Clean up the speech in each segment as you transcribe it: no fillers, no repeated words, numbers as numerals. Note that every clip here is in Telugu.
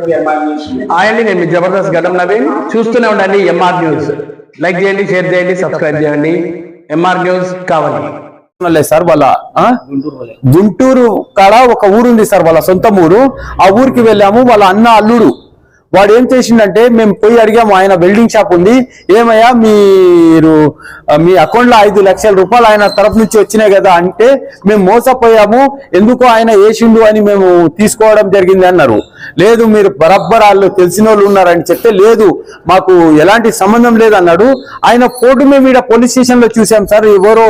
అండి, నేను మీ జబర్దస్త్ గడ్డం నవీన్. చూస్తూనే ఉండండి ఎంఆర్ న్యూస్. లైక్ చేయండి, షేర్ చేయండి, సబ్స్క్రైబ్ చేయండి. ఎంఆర్ న్యూస్ కావాలి సార్. వాళ్ళ గుంటూరు కాడ ఒక ఊరుంది సార్, వాళ్ళ సొంత ఊరు. ఆ ఊరికి వెళ్ళాము. వాళ్ళ అన్న అల్లుడు వాడు ఏం చేసిండంటే, మేము పోయి అడిగాము, ఆయన వెల్డింగ్ షాప్ ఉంది, ఏమయ్యా మీరు మీ అకౌంట్లో 5 లక్షల రూపాయలు ఆయన తరఫు నుంచి వచ్చినాయి కదా అంటే, మేము మోసపోయాము, ఎందుకో ఆయన వేసిండు అని మేము తీసుకోవడం జరిగింది అన్నారు. లేదు, మీరు బరబ్బర్ వాళ్ళు తెలిసిన వాళ్ళు ఉన్నారని చెప్తే, లేదు మాకు ఎలాంటి సంబంధం లేదన్నాడు. ఆయన ఫోటో మేము ఇక్కడ పోలీస్ స్టేషన్ లో చూసాం సార్, ఎవరో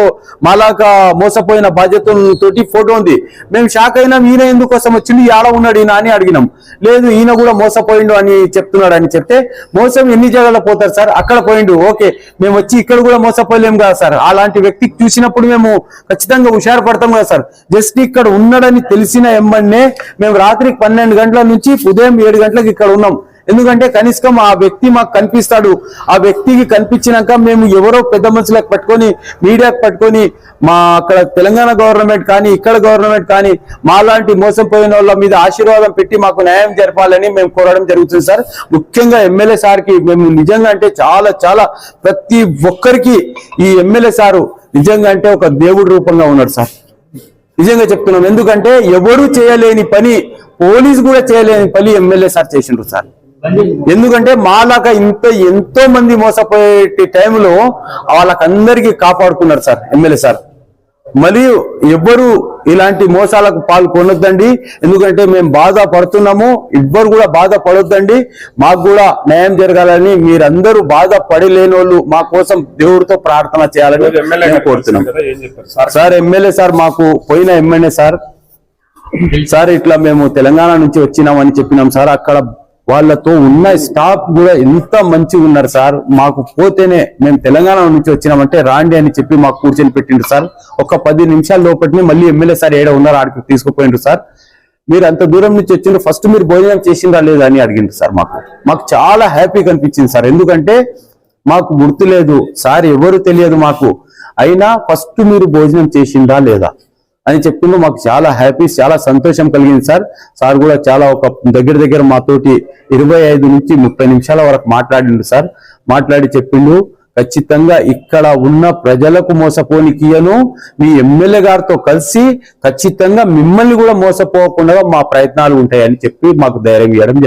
మాలాగా మోసపోయిన బాధ్యతలతోటి ఫోటో ఉంది. మేము షాక్ అయినాం, ఈయన ఎందుకోసం వచ్చిండు, ఆడ ఉన్నాడు ఈయన అని అడిగినాం. లేదు, ఈయన కూడా మోసపోయిండు అని చెప్తున్నాడు అని చెప్తే, మోసం ఎన్ని జగల్లో పోతారు సార్, అక్కడ పోయిండు, ఓకే మేము వచ్చి ఇక్కడ కూడా మోసపోలేం కదా సార్. అలాంటి వ్యక్తికి చూసినప్పుడు మేము ఖచ్చితంగా హుషారు పడతాం కదా సార్. జస్ట్ ఇక్కడ ఉన్నాడని తెలిసిన ఎమ్మన్నే మేము రాత్రి 12 గంటల నుంచి ఉదయం 7 గంటలకు ఇక్కడ ఉన్నాం. ఎందుకంటే కనీసం ఆ వ్యక్తి మాకు కనిపిస్తాడు. ఆ వ్యక్తికి కనిపించినాక మేము ఎవరో పెద్ద మనుషులకు పట్టుకొని, మీడియాకు పట్టుకొని, మా అక్కడ తెలంగాణ గవర్నమెంట్ కానీ ఇక్కడ గవర్నమెంట్ కానీ మాలాంటి మోసపోయిన వాళ్ళ మీద ఆశీర్వాదం పెట్టి మాకు న్యాయం జరపాలని మేము కోరడం జరుగుతుంది సార్. ముఖ్యంగా ఎమ్మెల్యే సార్కి మేము నిజంగా అంటే చాలా చాలా ప్రతి ఒక్కరికి ఈ ఎమ్మెల్యే సారు నిజంగా అంటే ఒక దేవుడి రూపంగా ఉన్నాడు సార్. నిజంగా చెప్తున్నాం. ఎందుకంటే ఎవరు చేయలేని పని, పోలీసు కూడా చేయలేని పని ఎమ్మెల్యే సార్ చేసిండ్రు సార్. ఎందుకంటే మాలాగా ఎంతో మంది మోసపోయే టైంలో వాళ్ళకందరికీ కాపాడుకున్నారు సార్ ఎమ్మెల్యే సార్. మరియు ఎవ్వరు ఇలాంటి మోసాలకు పాల్గొనొద్దండి. ఎందుకంటే మేము బాధపడుతున్నాము, ఎవ్వరు కూడా బాధపడొద్దండి. మాకు కూడా న్యాయం జరగాలని, మీరందరూ బాధపడలేని వాళ్ళు మా కోసం దేవుడితో ప్రార్థన చేయాలని మేము కోరుతున్నాం సార్. ఎమ్మెల్యే సార్ మాకు పోయిన ఎమ్మెల్యే సార్ ఇట్లా మేము తెలంగాణ నుంచి వచ్చినామని చెప్పినాం సార్. అక్కడ వాళ్ళతో ఉన్న స్టాఫ్ కూడా ఎంత మంచిగా ఉన్నారు సార్. మాకు పోతేనే మేము తెలంగాణ నుంచి వచ్చినామంటే రాండి అని చెప్పి మాకు కూర్చొని పెట్టిండ్రు సార్. ఒక 10 నిమిషాల లోపటిని మళ్ళీ ఎమ్మెల్యే సార్ ఏడ ఉన్నారు ఆడికి తీసుకుపోయిండ్రు సార్. మీరు అంత దూరం నుంచి వచ్చిండ్రు, ఫస్ట్ మీరు భోజనం చేసిండ్రా లేదా అని అడిగిండ్రు సార్. మాకు చాలా హ్యాపీగా అనిపించింది సార్. ఎందుకంటే మాకు గుర్తు లేదు సార్, ఎవరు తెలియదు మాకు, అయినా ఫస్ట్ మీరు భోజనం చేసిండ్రా లేదా అని చెప్పిండు. మాకు చాలా హ్యాపీ, చాలా సంతోషం కలిగింది సార్. సార్ కూడా చాలా ఒక దగ్గర మాతోటి 25 నుంచి 30 నిమిషాల వరకు మాట్లాడిండు సార్. మాట్లాడి చెప్పిండు, ఖచ్చితంగా ఇక్కడ ఉన్న ప్రజలకు మోసపోనికియను, మీ ఎమ్మెల్యే గారితో కలిసి ఖచ్చితంగా మిమ్మల్ని కూడా మోసపోకుండా మా ప్రయత్నాలు ఉంటాయని చెప్పి మాకు ధైర్యం ఇవ్వడం